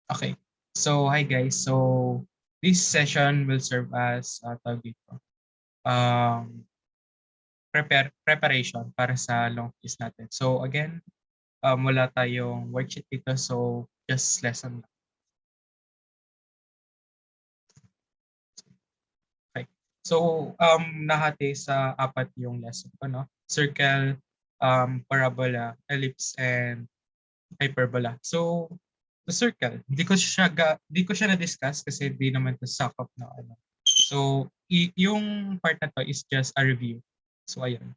Okay. So, hi guys. So, this session will serve as tawag dito, um, preparation para sa long quiz natin. So, again, wala tayong worksheet dito. So, just lesson lang. Okay. So, nahati sa apat yung lesson ko, no? Circle, parabola, ellipse, and hyperbola. So, the circle, di ko siya na-discuss kasi di naman to sakop na ano. So, yung part na to is just a review. So, ayun.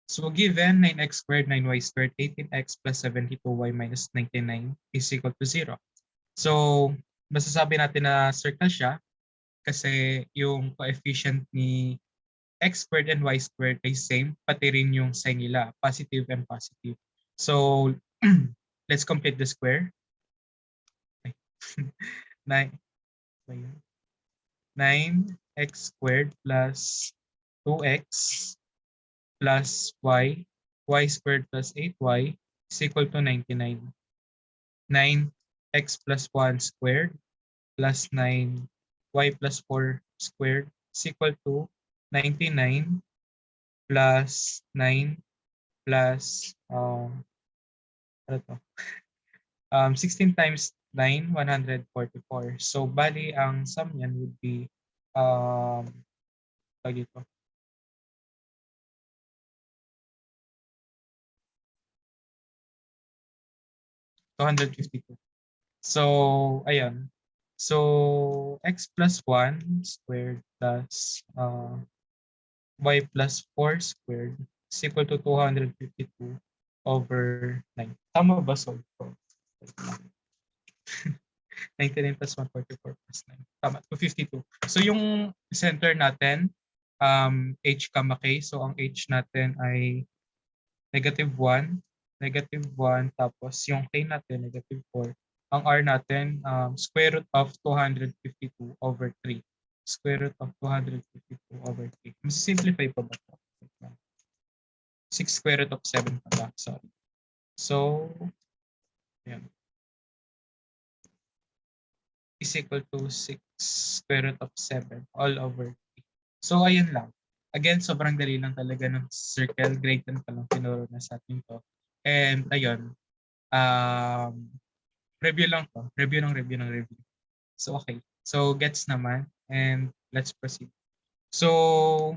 So, given 9x squared, 9y squared, 18x plus 72y minus 99 is equal to 0. So, masasabi natin na circle siya kasi yung coefficient ni x squared and y squared ay same, pati rin yung sign nila, positive and positive. So, let's complete the square. 9, 9x squared plus 2x plus y squared plus 8y is equal to 99. 9x plus 1 squared plus 9y plus 4 squared is equal to 99 plus 9 plus ano to? 16 times 9, 144. So, bali, ang sum niyan would be, tawag dito, 252. So, ayan. So, x plus 1 squared plus y plus 4 squared is equal to 252 over 9. Tama ba solve ko? 99 plus 144 plus 9. Tama, 252. So yung center natin, h comma k. So ang h natin ay negative 1, negative 1, tapos yung k natin, negative 4. Ang r natin, square root of 252 over 3. Square root of 252 over 3. Mas simplify pa ba ito? 6 square root of 7 pala. Sorry. So, ayan. Is equal to 6 square root of 7 all over 3. So, ayun lang. Again, sobrang dali lang talaga ng circle. Grade 10 pa lang tinuro na sa atin to. And ayun, review lang to. Review ng review ng review. So, okay. So, gets naman. And let's proceed. So,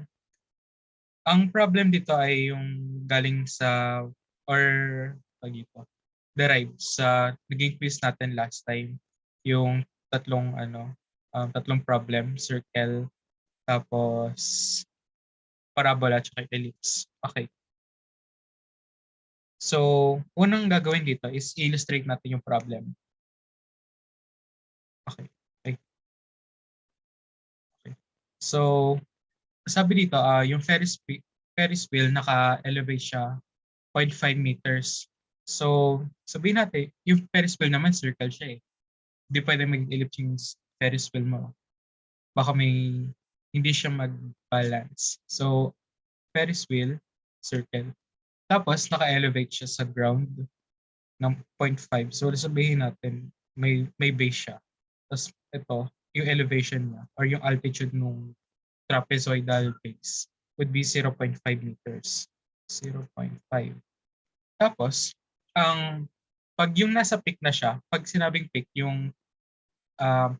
ang problem dito ay yung galing sa, or pag ito, derived sa naging quiz natin last time. Yung tatlong problem, circle, tapos parabola, at ellipse. Okay. So, unang gagawin dito is illustrate natin yung problem. Okay. Okay. Okay. So, sabi dito, yung Ferris wheel naka-elevate siya 0.5 meters. So, sabihin natin, yung Ferris wheel naman circle siya eh. Hindi pwede maging ellipse yung Ferris wheel mo. Baka hindi siya mag-balance. So, Ferris wheel, circle. Tapos, naka-elevate siya sa ground ng 0.5. So, sabihin natin, may base siya. Tapos, ito, yung elevation niya or yung altitude ng trapezoidal base would be 0.5 meters. 0.5. Tapos, pag yung nasa peak na siya, pag sinabing peak, yung um,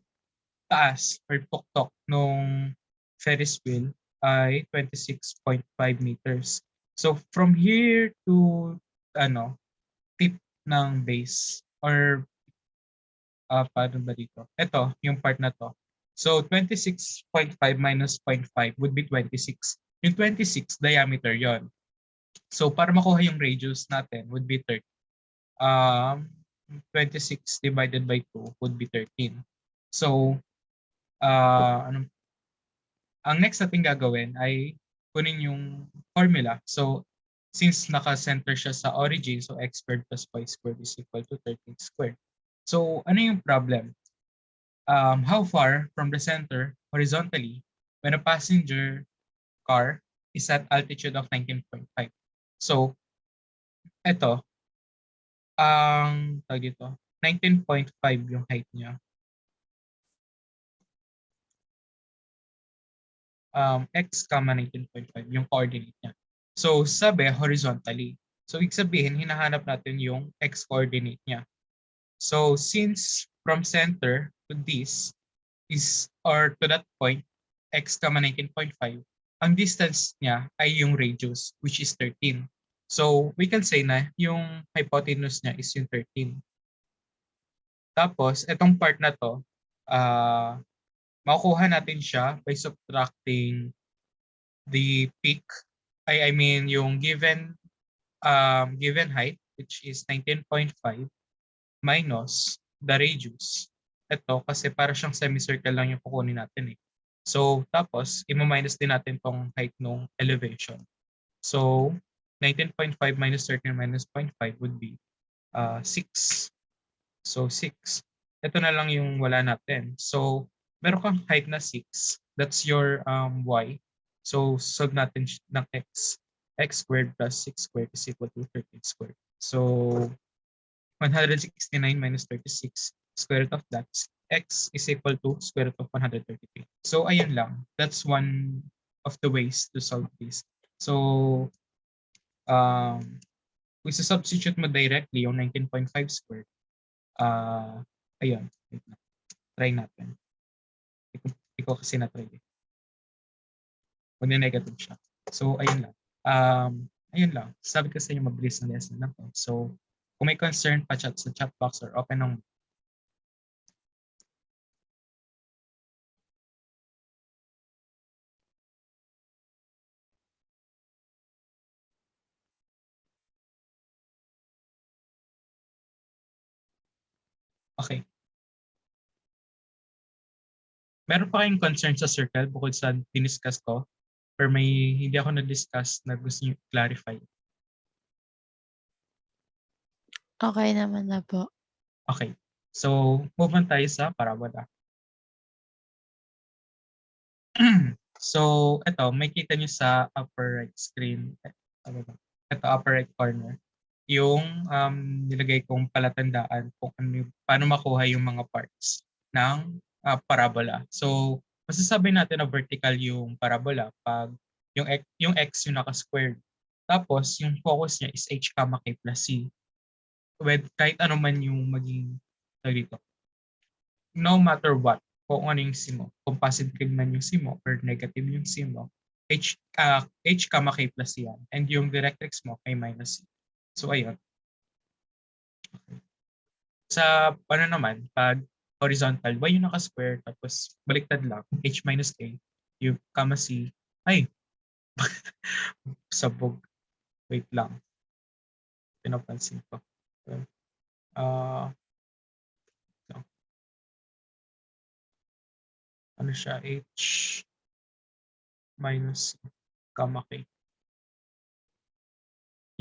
taas or tuktok nung Ferris wheel ay 26.5 meters. So from here to tip ng base or paano ba dito? Ito, yung part na to. So 26.5 minus 0.5 would be 26. Yung 26 diameter yon. So para makuha yung radius natin would be 30. 26 divided by 2 would be 13. So ang next natin gagawin ay kunin yung formula. So, since naka-center siya sa origin, so x squared plus y squared is equal to 13 squared. So, ano yung problem? How far from the center horizontally when a passenger car is at altitude of 19.5? So, eto, ang tawag dito, 19.5 yung height niya. X, 19.5 yung coordinate niya. So, sabi, horizontally. So, ibig sabihin, hinahanap natin yung X coordinate niya. So, since from center to this is, or to that point, X, 19.5, ang distance niya ay yung radius, which is 13. So, we can say na yung hypotenuse niya is yung 13. Tapos, itong part na to, makukuha natin siya by subtracting the peak, I mean yung given height, which is 19.5 minus the radius. Ito kasi para siyang semicircle lang yung kukunin natin eh. So tapos i-minus din natin tong height ng elevation. So 19.5 minus 13 minus 0.5 would be 6. So 6. Ito na lang yung wala natin. So meron kang height na 6. That's your y. So solve natin ng x. X squared plus 6 squared is equal to 13 squared. So 169 minus 36 square root of that, x is equal to square root of 133. So ayun lang. That's one of the ways to solve this. So kung substitute mo directly yung 19.5 squared, ayun, try natin. Hindi ko kasi na-try eh. Mag-negative siya. So ayun lang. Ayun lang. Sabi ko sa inyo mabilis na lesson lang to. So kung may concern pa chat sa chat box or open ng okay. Meron pa kayong concern sa circle bukod sa diniscuss ko? Or may hindi ako na-discuss na gusto niyo clarify? Okay naman na po. Okay. So, move on tayo sa parabola. So, ito, may kita niyo sa upper right screen. Ito, upper right corner. Yung nilagay kong palatandaan kung ano, paano makuha yung mga parts ng parabola. So, masasabi natin na vertical yung parabola pag yung x yung naka-squared. Tapos, yung focus niya is h comma k plus c. With kahit ano man yung maging dito. No matter what, kung ano yung simo, kung positive man yung simo or negative yung simo, h comma k plus yan. And yung directrix mo ay minus c. So, ayun. Sa ano naman, pag horizontal, y yung naka-square, tapos baliktad lang, h minus k, yung comma c, ay, sabog. Wait lang. Pinapansin ko. Uh, ano siya, h minus comma k.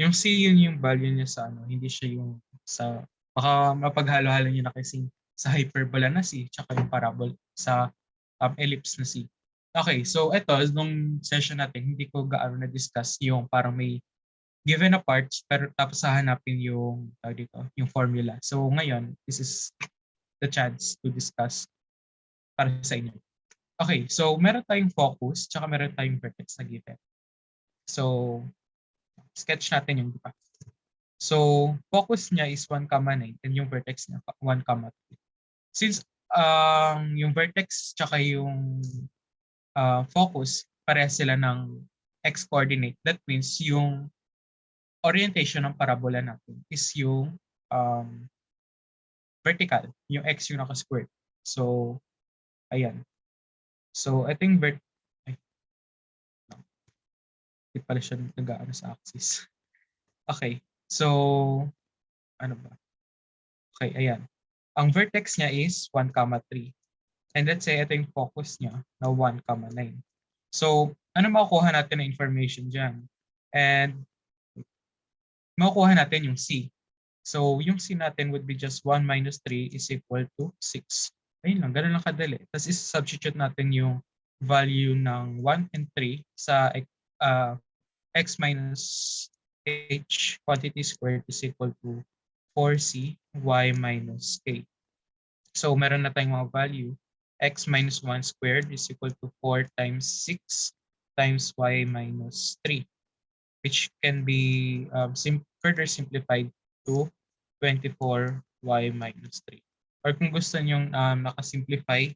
Yung c, yun yung value niya sa ano, hindi siya yung sa, baka mapaghalo-halo niyo na kasi sa hyperbola na c, tsaka yung parabola sa ellipse na c. Okay, so ito, nung session natin, hindi ko gaano na-discuss yung parang may given na parts, pero tapos hahanapin yung, dito, yung formula. So ngayon, this is the chance to discuss para sa inyo. Okay, so meron tayong focus, tsaka meron tayong vertex na given. So, sketch natin yung diba? So, focus niya is 1, 9 and yung vertex niya 1, 3. Since yung vertex tsaka yung focus, parehas sila ng x-coordinate. That means yung orientation ng parabola natin is yung vertical, yung x yung naka-squared. So, ayan. So, I think ay, no. Hindi pala siya nag-aano sa axis. Okay. So, ano ba? Okay, ayan. Ang vertex niya is 1, 3. And let's say ito yung focus niya na 1, 9. So, ano makukuha natin na information dyan? And makukuha natin yung C. So, yung C natin would be just 1 minus 3 is equal to 6. Ayun lang, ganun lang kadali. Tapos substitute natin yung value ng 1 and 3 sa x minus h quantity squared is equal to 4c y minus k. So meron na tayong mga value. X minus 1 squared is equal to 4 times 6 times y minus 3, which can be further simplified to 24y minus 3. Or kung gusto nyong makasimplify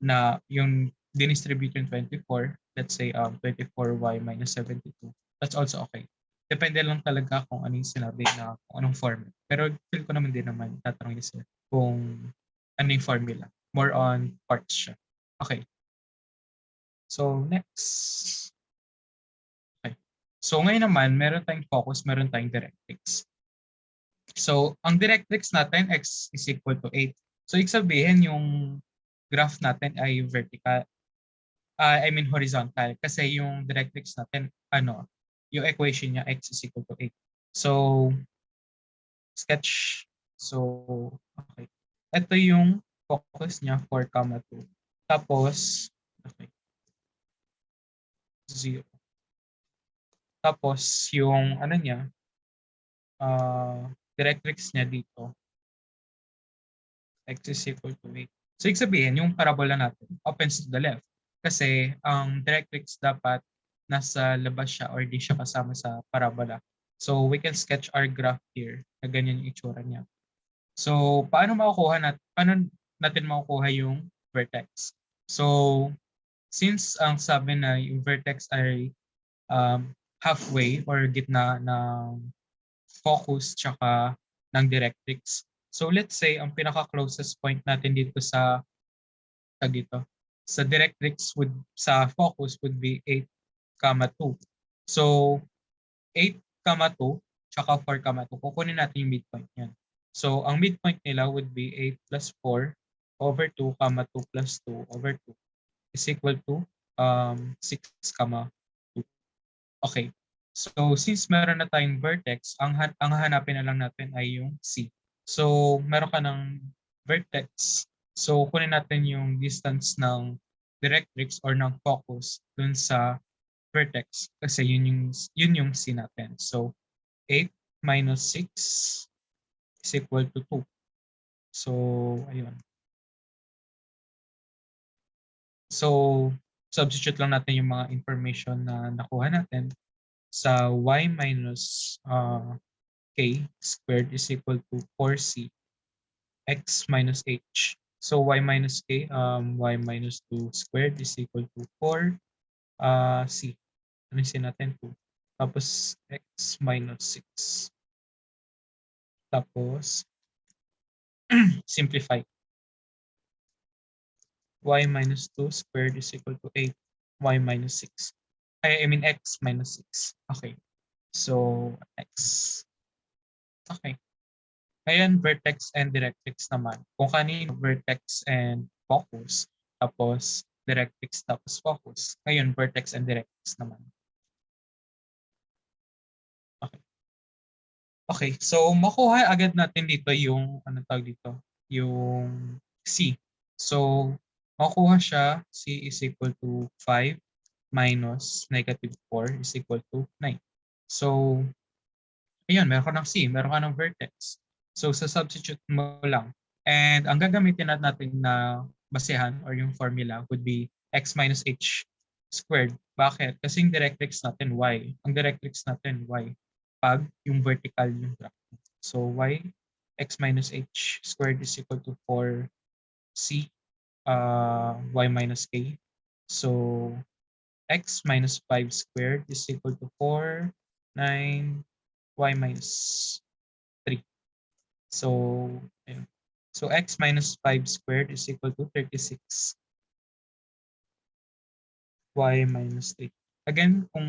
na yung dinistribute yung 24, let's say 24y minus 72, that's also okay. Depende lang talaga kung ano yung sinabi na kung anong format. Pero feel ko naman din naman tatanungin sila kung ano yung formula. More on parts siya. Okay. So next. Okay. So ngayon naman, meron tayong focus, meron tayong directrix. So ang directrix natin, x is equal to 8. So ibig sabihin yung graph natin ay vertical. I mean horizontal. Kasi yung directrix natin, yung equation niya, x is equal to 8. So, sketch. So, okay. Ito yung focus niya, 4, 2. Tapos, okay, 0. Tapos, yung niya, directrix niya dito, x is equal to 8. So, ibig sabihin, yung parabola natin opens to the left. Kasi, ang directrix dapat nasa labas siya or di siya kasama sa parabola. So, we can sketch our graph here na ganyan yung itsura niya. So, paano natin makukuha yung vertex? So, since ang sabi na yung vertex ay halfway or gitna ng focus tsaka ng directrix. So, let's say ang pinaka-closest point natin dito sa directrix sa focus would be 8, 2. So, 8, 2 tsaka 4, 2. Kukunin natin yung midpoint niyan. So, ang midpoint nila would be 8 plus 4 over 2, 2 plus 2 over 2 is equal to 6, 2. Okay. So, since meron na tayong vertex, ang hahanapin na lang natin ay yung C. So, meron ka ng vertex. So, kunin natin yung distance ng directrix or ng focus dun sa vertex kasi yun yung C natin. So, 8 minus 6 is equal to 2. So, ayun. So, substitute lang natin yung mga information na nakuha natin sa y minus k squared is equal to 4c x minus h. So, y minus k, y minus 2 squared is equal to 4c. Ano yung natin? 2. Tapos, x minus 6. Tapos, simplify. Y minus 2 squared is equal to 8. Y minus 6. I mean x minus 6. Okay. So, x. Okay. Ngayon, vertex and directrix naman. Kung kanino vertex and focus, tapos directrix tapos focus. Ngayon, vertex and directrix naman. Okay. Okay, so makuha agad natin dito yung, yung C. So, makuha siya, C is equal to 5 minus negative 4 is equal to 9. So, ayun, meron ka ng C, meron ka ng vertex. So, sa substitute mo lang. And ang gagamitin natin na basehan or yung formula would be x minus h squared. Bakit? Kasi yung directrix natin y. Ang directrix natin y. Pag yung vertical yung graph. So, x minus h squared is equal to 4c y minus k. So, x minus 5 squared is equal to 4, 9, y minus 3. So, ayun. So, x minus 5 squared is equal to 36. Y minus 3. Again, kung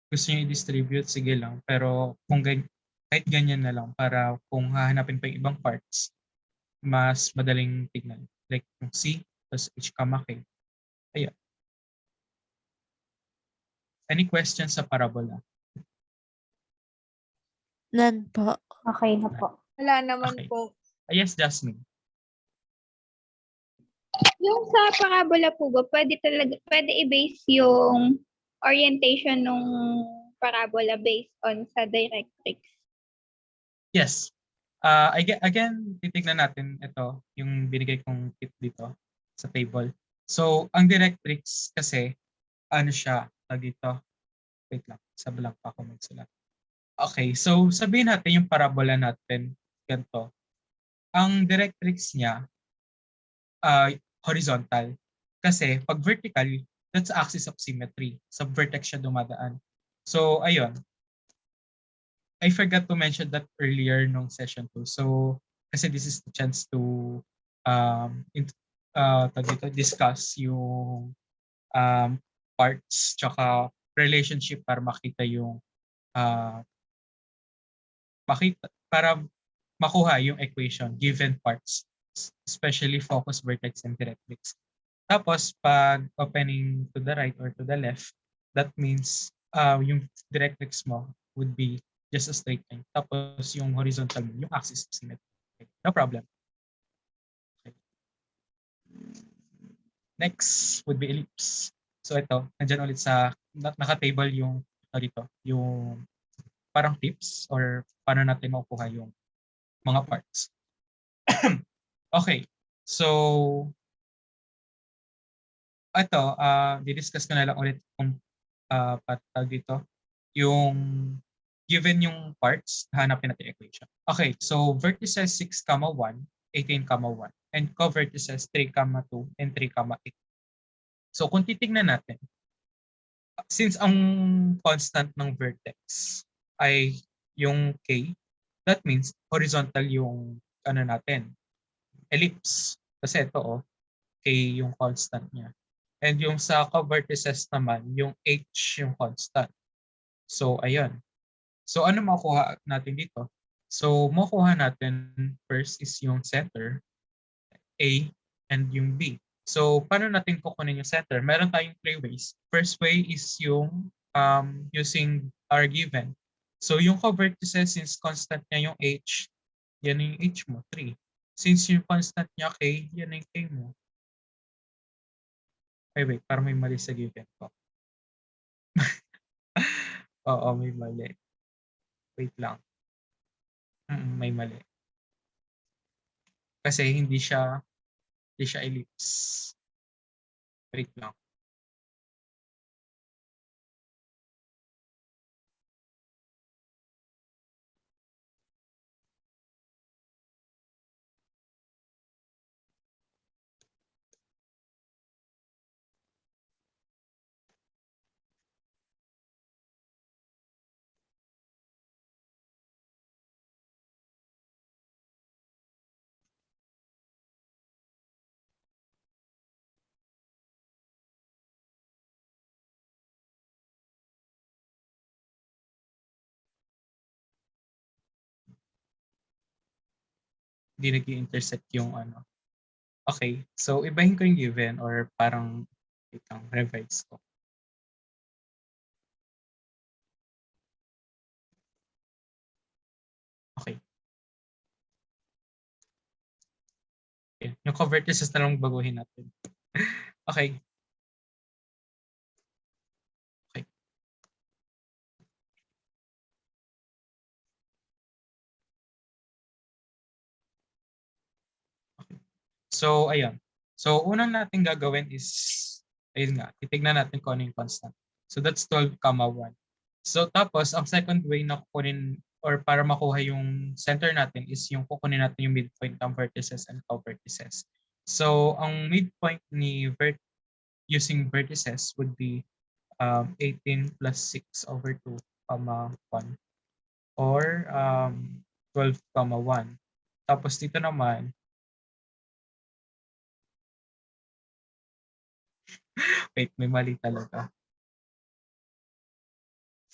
gusto niyo i-distribute, sige lang. Pero kung kahit ganyan na lang para kung hahanapin pa yung ibang parts, mas madaling tignan. Like yung C plus H, K. Ayan. Any questions sa parabola? None po. Okay na po. Wala naman Okay. po. Yes, Jasmine. Yung sa parabola po ba, pwede i-base yung orientation ng parabola based on sa directrix? Yes. Again, titignan natin ito, yung binigay kong tip dito sa table. So, ang directrix kasi, ano siya, tag dito, wait lang, sa blank pa ako magsulat. Okay, so sabihin natin yung parabola natin, ganito. Ang directrix niya, horizontal. Kasi pag vertical, that's axis of symmetry. Sa vertex siya dumadaan. So, ayun. I forgot to mention that earlier nung session 2. So, kasi this is the chance to discuss yung um, parts tsaka relationship para makita yung uh, para makuha yung equation given parts, especially focus, vertex, and directrix. Tapos, pag opening to the right or to the left, that means yung directrix mo would be just a straight line. Tapos, yung horizontal mo, yung axis of symmetry. Okay, no problem. Okay. Next would be ellipse. So, ito, nandyan ulit sa, naka-table yung, dito, yung parang tips or paano natin makukuha yung mga parts. Okay, so ito, di-discuss ko na lang ulit kung patag dito, yung given yung parts, hanapin natin equation. Okay, so vertices 6, 1, 18, 1, and co-vertices 3, 2, and 3, 8. So kung titignan natin, since ang constant ng vertex ay yung k, that means horizontal yung ano natin, ellipse. Kasi ito k yung constant niya. And yung sa co-vertices naman, yung h yung constant. So, ayun. So, ano makuha natin dito? So, makuha natin first is yung center, A, and yung B. So, paano natin kukunin yung center? Meron tayong three ways. First way is yung using our given. So, yung co-vertices, since constant niya yung h, yan yung h mo, 3. Since yung constant niya k, yan yung k mo. Ay, wait, parang may mali sa given ko. Oo, may mali. Wait lang. May mali. Kasi hindi siya ellipse. Wait lang. Hindi nag-intersect yung ano. Okay, so ibahin ko yung given or parang wait lang, revise ko. Okay. Yung co-vertices na lang baguhin natin. Okay. Okay. Okay. So, ayun. So, unang natin gagawin is, ayun nga, titignan natin kung ano yung constant. So, that's 12, 1. So, tapos, ang second way na kukunin or para makuha yung center natin is yung kukunin natin yung midpoint ng vertices and co-vertices. So, ang midpoint ni using vertices would be 18 plus 6 over 2, 1 or 12, 1. Tapos dito naman, wait, may mali talaga.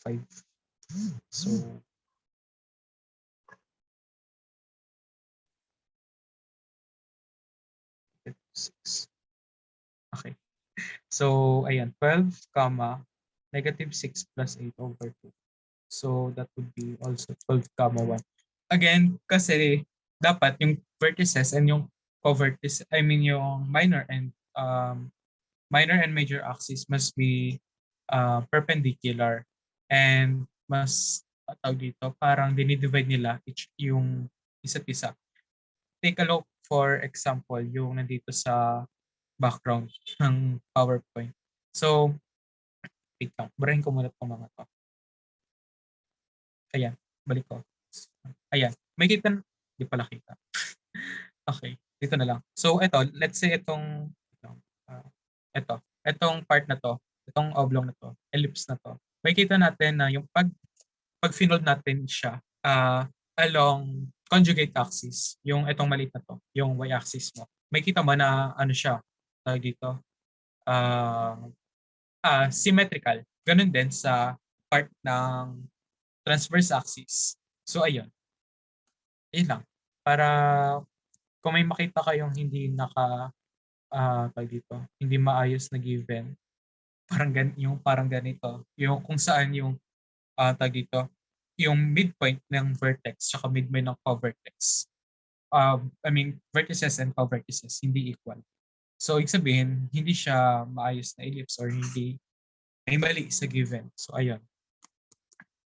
5. So, 6. Okay. So, ayan, 12, negative 6 plus 8 over 2. So, that would be also 12, 1. Again, kasi dapat yung vertices and yung co-vertices, I mean yung minor and major axis must be perpendicular and must tawag dito, parang dinidivide nila yung isa't isa. Take a look, for example, yung nandito sa background ng PowerPoint. So, wait lang. Burahin ko muna itong mga to. Ayan, balik ko. Ayan, may kita, di pala kita. Okay, dito na lang. So, ito, let's say itong part na to, itong oblong na to, ellipse na to. May kita natin na yung pag finold natin siya along conjugate axis, yung itong maliit na to, yung y-axis mo. May kita mo na ano siya, tawag dito, uh, symmetrical. Ganun din sa part ng transverse axis. So ayun, yun lang. Para kung may makita kayong hindi tawag dito, hindi maayos na given, parang ganito, yung kung saan yung tawag dito, yung midpoint ng vertex tsaka midpoint ng covertex. I mean, vertices and covertices hindi equal. So, ibig sabihin, hindi siya maayos na ellipse or hindi may mali sa given. So, ayun.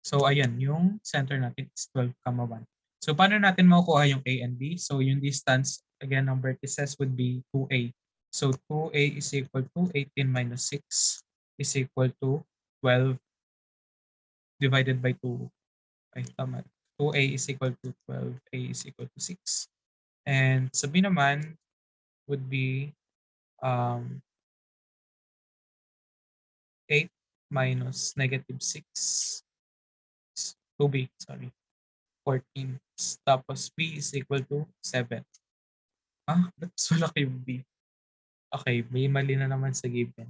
So, ayan, yung center natin is 12,1. So, paano natin makukuha yung A and B? So, yung distance, again, ng vertices would be 2A. So, 2A is equal to 18 minus 6 is equal to 12 divided by 2. Ay, tama. 2A is equal to 12. A is equal to 6. And sa B naman would be 8 minus negative 6. 2B, sorry. 14. Tapos B is equal to 7. That's malaki yung B. Okay, may mali na naman sa given.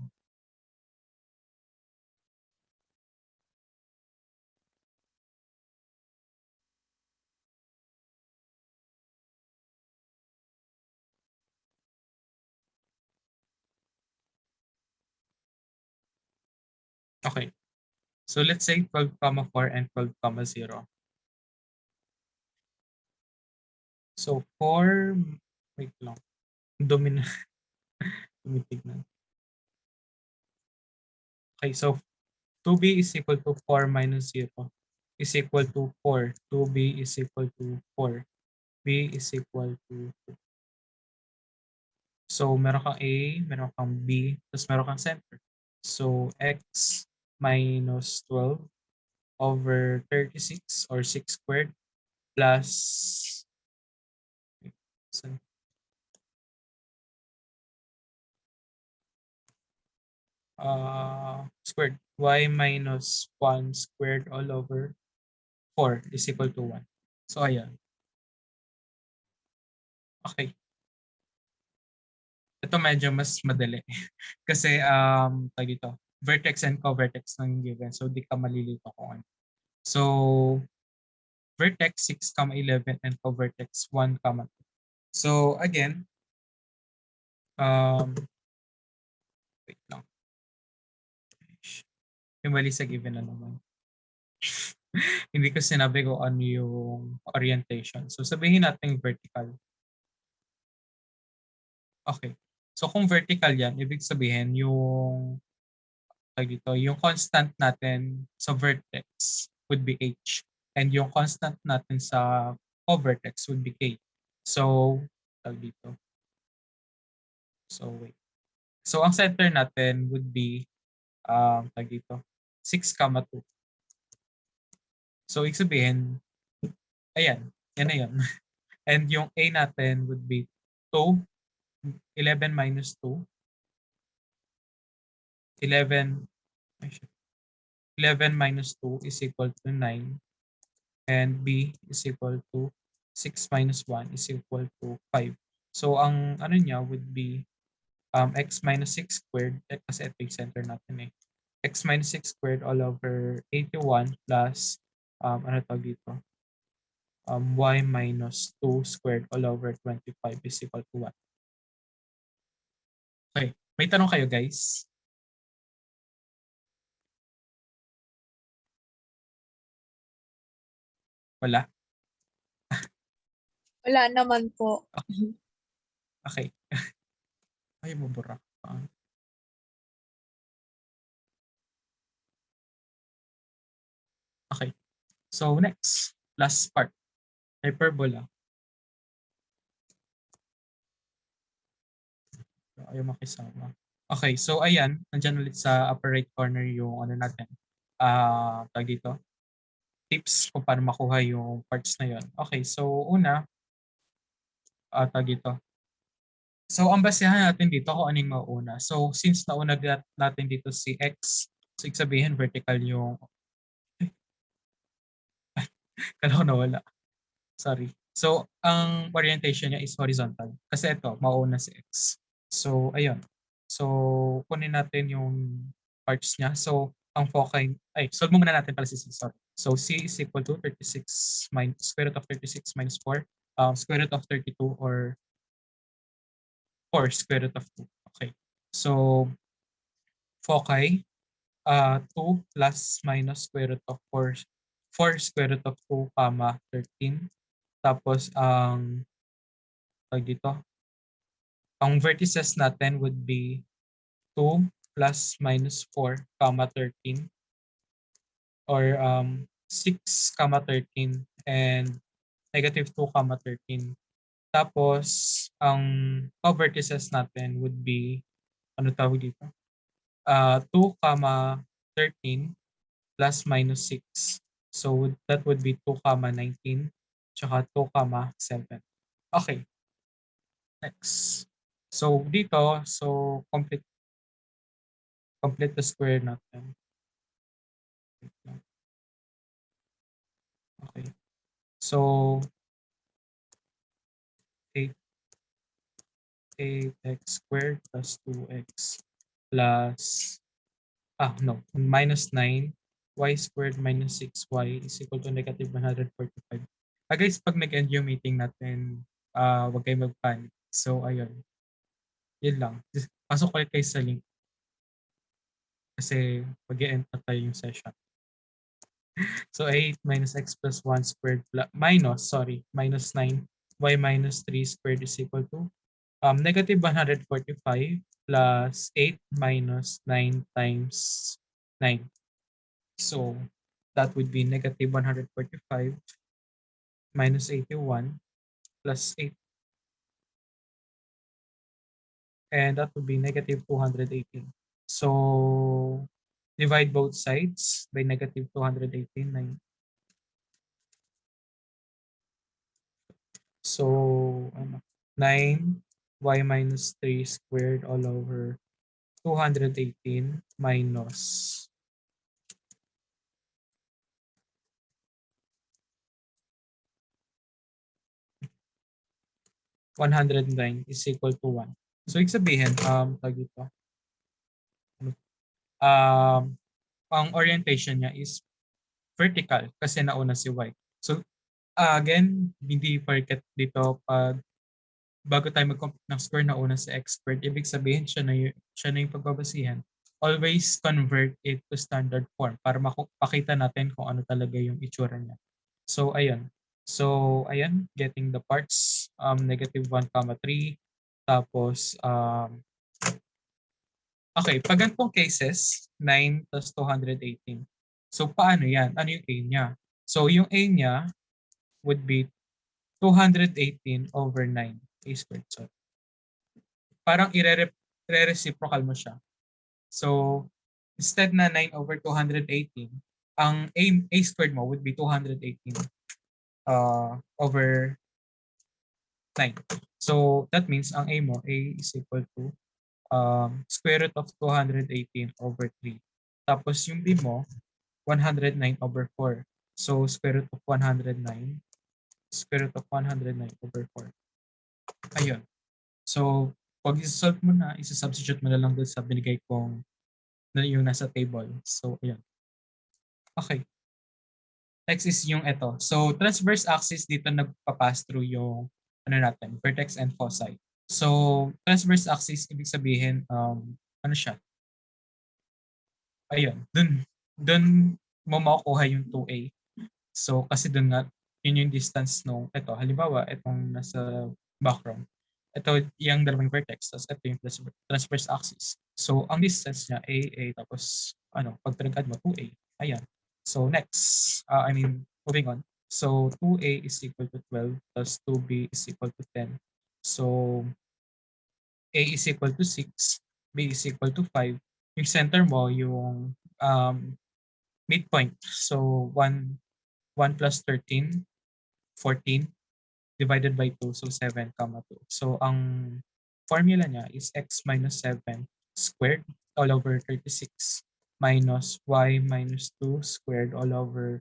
Okay. So let's say 12,4 and 12,0. So 4, wait lang. Dominant. Tumitignan. Okay, so 2b is equal to 4 minus 0 is equal to 4. 2b is equal to 4. B is equal to 2. So meron kang A, meron kang B, tapos meron kang center. So x minus 12 over 36 or 6 squared plus squared y minus 1 squared all over 4 is equal to 1. So ayan. Okay. Ito medyo mas madali. Kasi tag dito, vertex and covertex ng given. So di ka malilito kung ano. So vertex 6, 11 and covertex 1, 2. So again, wait lang. Yung mali sa given na naman. Hindi ko sinabi ko ano yung orientation. So sabihin natin vertical. Okay. So kung vertical yan, ibig sabihin yung yung constant natin sa vertex would be h and yung constant natin sa covertex would be k. So dito. So wait. So ang center natin would be dito 6, 2. So ibig sabihin, ayan, yan na yun. And yung a natin would be 2, 11 minus 2, 11 minus 2 is equal to 9 and b is equal to 6 minus 1 is equal to 5. So ang ano niya would be x minus 6 squared, kasi ito yung center natin eh. X minus 6 squared all over 81 plus ano tawag dito? Y minus 2 squared all over 25 is equal to 1. Okay, may tanong kayo guys? Wala? Wala naman po. Okay. Ay, mabura. Okay. So next, last part, hyperbola. Ayaw makisama. Okay, so ayan, nandyan ulit sa upper right corner yung ano natin. Tag dito, tips kung paano makuha yung parts na yon. Okay, so una, tag dito. So ang basehan natin dito kung ano yung mauuna. So since nauna natin dito si X, so ibig sabihin vertical yung, kala ko nawala. Sorry. So ang orientation niya is horizontal. Kasi ito, mauuna si X. So ayun. So kunin natin yung parts niya. So ang foci, solve muna natin pala si C, sorry. So C is equal to 36 minus square root of 36 minus 4, square root of 32 or 4 square root of 2. Okay. So foci, 2 plus minus square root of 4, 4 square root of 2, 13. Tapos ang dito, ang vertices natin would be 2 plus minus 4, 13 or 6, 13 and negative 2, 13. Tapos ang co-vertices natin would be, ano tawag dito? 2, 13 plus minus 6. So that would be 2, 19 tsaka 2, 7. Okay. Next. So dito, so complete the square natin. Okay. So 8x squared plus 2x plus minus 9 y squared minus 6y is equal to negative 145. Guys, pag nag-end yung meeting natin, wag kayo mag-panic. So ayun. Yun lang. Pasok ulit kayo sa link. Kasi mag-end na tayo yung session. So 8 minus x plus 1 squared minus 9 y minus 3 squared is equal to negative 145 plus 8 minus 9 times 9. So that would be negative 145 minus 81 plus 8. And that would be negative 218. So divide both sides by negative 218. So 9 y minus 3 squared all over 218 minus 109 is equal to 1. So ibig sabihin, ang orientation niya is vertical kasi nauna si y. So again, hindi porket dito pag bago tayo mag-compute ng square na una si x squared, ibig sabihin siya na yung pagbabasihan. Always convert it to standard form para makita natin kung ano talaga yung itsura niya. So ayun. So ayan, getting the parts, negative 1, 3. Tapos okay, pag ganitong cases, 9 plus 218. So paano yan? Ano yung A niya? So yung A niya would be 218 over 9 A squared. So parang i-reciprocal mo siya. So instead na 9 over 218, ang A squared mo would be 218 over 9. So that means ang A mo, A is equal to square root of 218 over 3. Tapos yung B mo, 109 over 4. So square root of 109 over 4. Ayun. So pag isa-solve mo na, isa-substitute mo na lang doon sa binigay kong yung nasa table. So ayun. Okay. Next is yung ito. So transverse axis dito nagpa-pass through yung natin, vertex and foci. So transverse axis ibig sabihin ano siya? Ayun, dun mo makukuha yung 2A. So kasi dun nga yun yung distance nung ito. Halimbawa, itong nasa background. Ito yung dalawang vertex, tapos ito yung transverse axis. So ang distance niya A, tapos pag pinag-add mo 2A. Ayan. So next, moving on. So 2a is equal to 12 plus 2b is equal to 10. So a is equal to 6, b is equal to 5. Yung center mo, yung midpoint. So 1 plus 13, 14 divided by 2, so 7 comma 2. So ang formula niya is x minus 7 squared all over 36 minus y minus 2 squared all over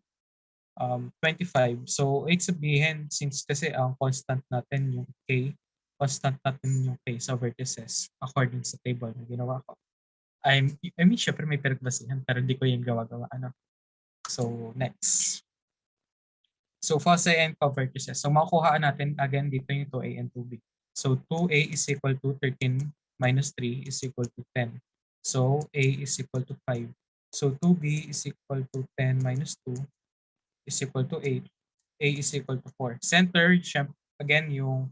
25. So, ibig sabihin, since kasi ang constant natin yung k, constant natin yung k sa vertices according sa table na ginawa ko. I mean, syempre may pinagbasihan pero hindi ko yung gawa-gawa. Ano? So, next. So, foci and co-vertices. So, makukuhaan natin again dito yung 2a and 2b. So, 2a is equal to 13 minus 3 is equal to 10. So, a is equal to 5. So, 2b is equal to 10 minus 2 is equal to 8. A is equal to 4. Center, syempre, again, yung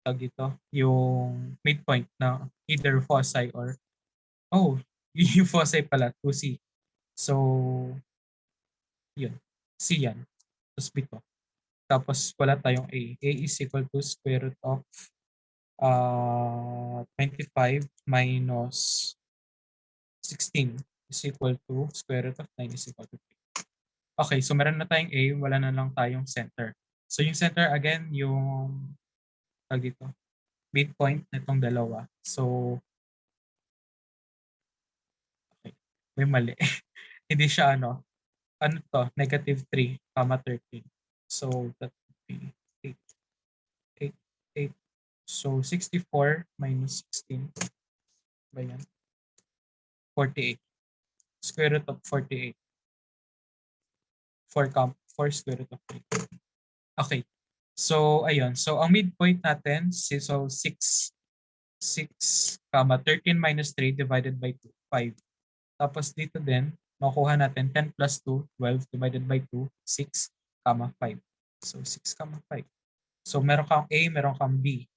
tag dito, yung midpoint na either foci or, oh, yung foci pala, 2C. So, yun. C yan. Tapos B to. Tapos wala tayong A. A is equal to square root of 25 minus 16 is equal to square root of 9 is equal to 3. Okay, so meron na tayong A, wala na lang tayong center. So yung center again, yung tag dito, midpoint nitong dalawa. So, okay, may mali. Hindi siya ano to, negative 3, comma 13. So, that would be 8, 8, 8. So, 64 minus 16 ba yan? 48. Square root of 48. 4 square root of 3. Okay. So, ayun. So, ang midpoint natin, so 6, comma 13 minus 3 divided by 2, 5. Tapos dito din, makuha natin 10 plus 2, 12 divided by 2, 6, comma 5. So, 6, comma 5. So, meron kang A, meron kang B.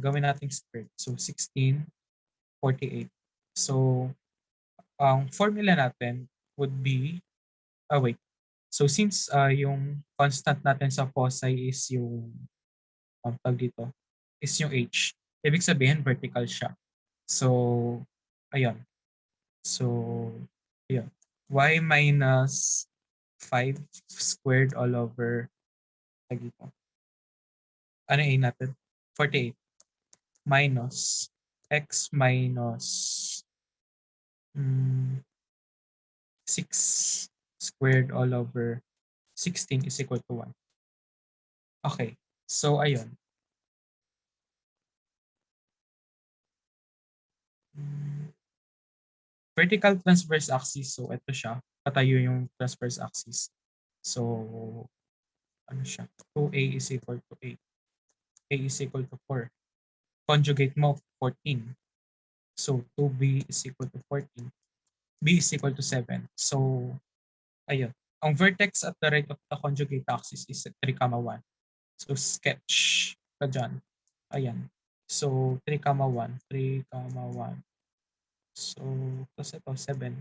Gawin natin squared. So, 16, 48. So, ang formula natin would be, wait. So, since yung constant natin sa foci is yung, tag dito, is yung H, ibig sabihin vertical siya. So, ayun. So, ayun. Y minus 5 squared all over, tag dito. Ano yung A natin? 48 minus x minus 6 squared all over 16 is equal to 1. Okay. So, ayun. Vertical transverse axis. So, ito siya. Patayo yung transverse axis. So, ano siya? 2a is equal to 8. A is equal to 4. Conjugate mo, 14. So, 2b is equal to 14. B is equal to 7. So, ayun. Ang vertex at the right of the conjugate axis is 3, 1. So, sketch ka dyan. Ayan. So, 3, 1. 3, 1. So, plus ito, 7.